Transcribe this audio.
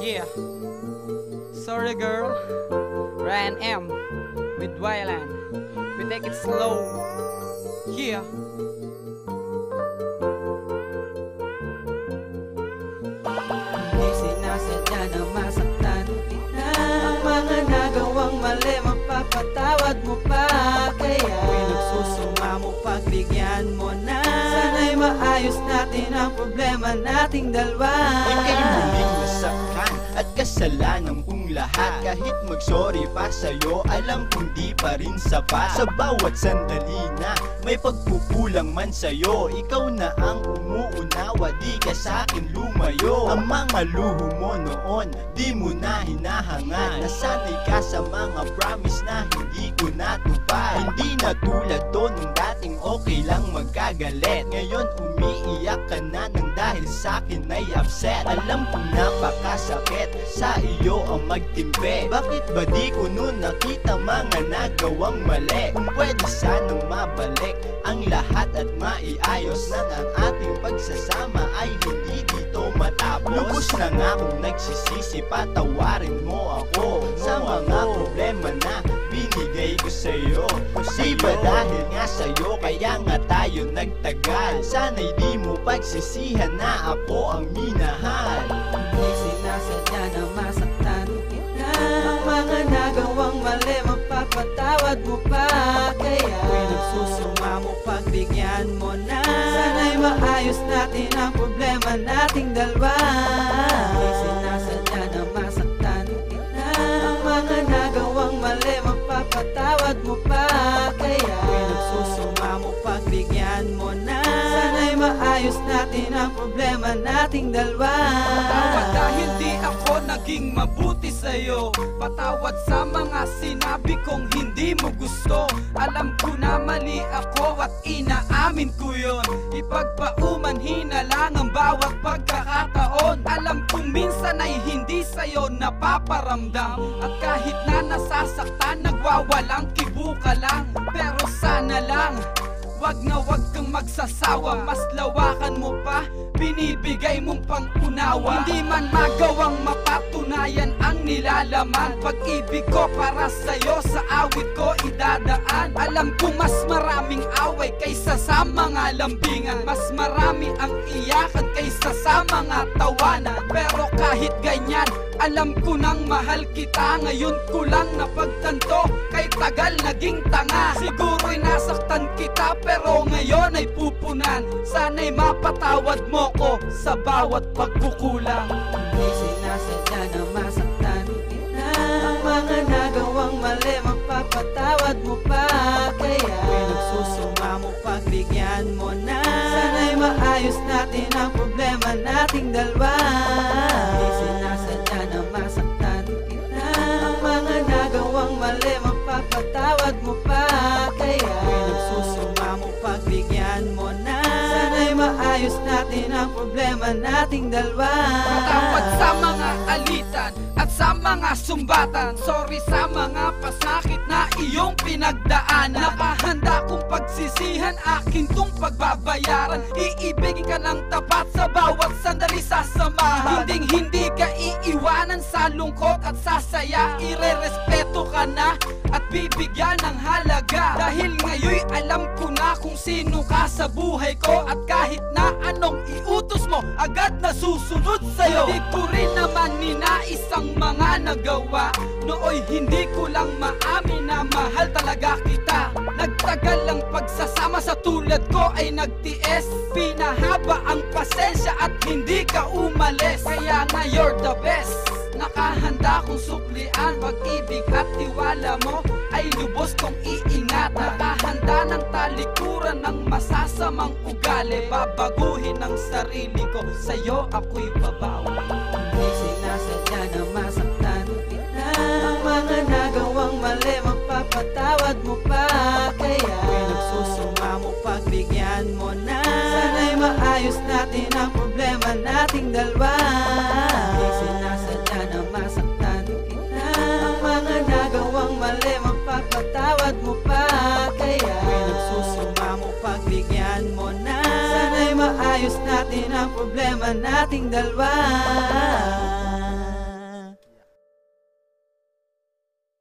Yeah. Sorry girl. Ryan M. with Wyland. We take it slow. Yeah. Hindi sinasadya na masaktan kita. Ang mga nagawang mali mapapatawad mo pa. Kaya ako'y nagsusumamo pagbigyan mo na. Sana'y maayos natin ang problema nating dalawa. Ika'y muling nasaktan at kasalanan kong lahat. Kahit mag-sorry pa sa'yo, alam kong di pa rin sapat. Sa bawat sandali na may pagkukulang man sa'yo, ikaw na ang umuunawa, di ka sa'kin lumayo. Ang mga luho mo noon, di mo na hinahangad. Nasanay ka sa mga promise na hindi ko natupad. Hindi na tulad to nung dating okay lang magkagalit. Ngayon umiiyak ka na nang dahil sa'kin ay upset. Alam kong napakasakit sa iyo ang magtimpe. Bakit ba di ko nun nakita mga nagawang mali? Kung pwede sanang mabalik ang lahat at maiayos nang ang ating pagsasama ay hindi dito matapos. Lubos na nga kung nagsisisi, patawarin mo ako sa mga problema na binigay ko sa'yo. Di ba dahil nga sa'yo kaya nga tayo nagtagal? Sana'y di mo pagsisihan na ako ang minahal. Hindi sinasadya na masaktan kita. Ang mga nagawang mali mapapatawad mo pa. Kaya ako'y nagsusumamo pagbigyan mo na. Sana'y maayos natin ang problema nating dalawa. Hindi sinasadya na masaktan kita. Ang mga nagawang mali mapapatawad mo pa. Kaya ako'y nagsusumamo pagbigyan mo na. Sana'y maayos natin ang problema nating dalawa. Patawad dahil di ako naging mabuti sa'yo. Patawad sa mga sinabi kong hindi mo gusto. Alam ko na mali ako at inaamin ko yon. Ipagpaumanhin na lang ang bawat pagkakataon. Alam kong minsan ay hindi sa'yo napaparamdam. At kahit na nasasaktan, nagwawalang kibo ka lang. Pero sana lang wag na wag kang magsasawa. Mas lawakan mo pa, binibigay mong pangunawa. Hindi man magawang mapatunayan ang nilalaman. Pag-ibig ko para sa'yo, sa awit ko idadaan. Alam ko mas maraming away kaysa sa mga lambingan. Mas marami ang iyakan kaysa sa mga tawanan. Pero kahit ganyan, alam ko nang mahal kita. Ngayon ko lang napagtanto, kay tagal naging tanga. Siguro'y nasaktan kita, pero ngayon ay pupunan. Sana'y mapatawad mo ko sa bawat pagkukulang. Hindi sinasadya na masaktan kita. Ang mga nagawang mali mapapatawad mo pa. Kaya ako'y nagsusumamo pagbigyan mo na. Sana'y maayos natin ang problema nating dalawa. Hindi sinasadya na masaktan kita. Ang mga nagawang mali mapapatawad mo pa. Kaya ako'y nagsusumamo pagbigyan mo na. Sana'y maayos natin ang problema nating dalawa. Patawad sa mga alitan at sa mga sumbatan. Sorry sa mga pasakit na iyong pinagdaanan. Nakahanda kong pagsisihan, akin tong pagbabayaran. Iibigin ka ng tapat sa bawat sandali sasamahan. Hindi ka iiwanan sa lungkot at sa saya. Irerespeto ka na at bibigyan ng halaga. Dahil ngayon alam ko na kung sino ka sa buhay ko. At kahit na anong iutos mo, agad na susunod sa'yo. Hindi ko rin naman ninais ang mga nagawa. Nooy hindi ko lang maamin na mahal talaga kita. Nagtagal ang pagsasama sa tulad ko ay nagtiis. Pinahaba ang pasensya at hindi ka umalis. Kaya nga you're the best. Nakahanda kong suklian. Pag-ibig at tiwala mo ay lubos kong iingatan. Nakahanda ng talikuran ng masasamang ugali. Babaguhin ang sarili ko, sa'yo ako'y babawi. Hindi sinasadya na masaktan kita. Ang mga nagawang mali mapapatawad mo pa. Kaya ako'y nagsusumamo pagbigyan mo na. Sana'y maayos natin ang problema nating dalawa. Hindi sinasadya na masaktan kita. Ang mga nagawang mali mapapatawad mo pa. Kaya ako'y nagsusumamo pagbigyan mo na. Sana'y maayos natin ang problema nating dalawa.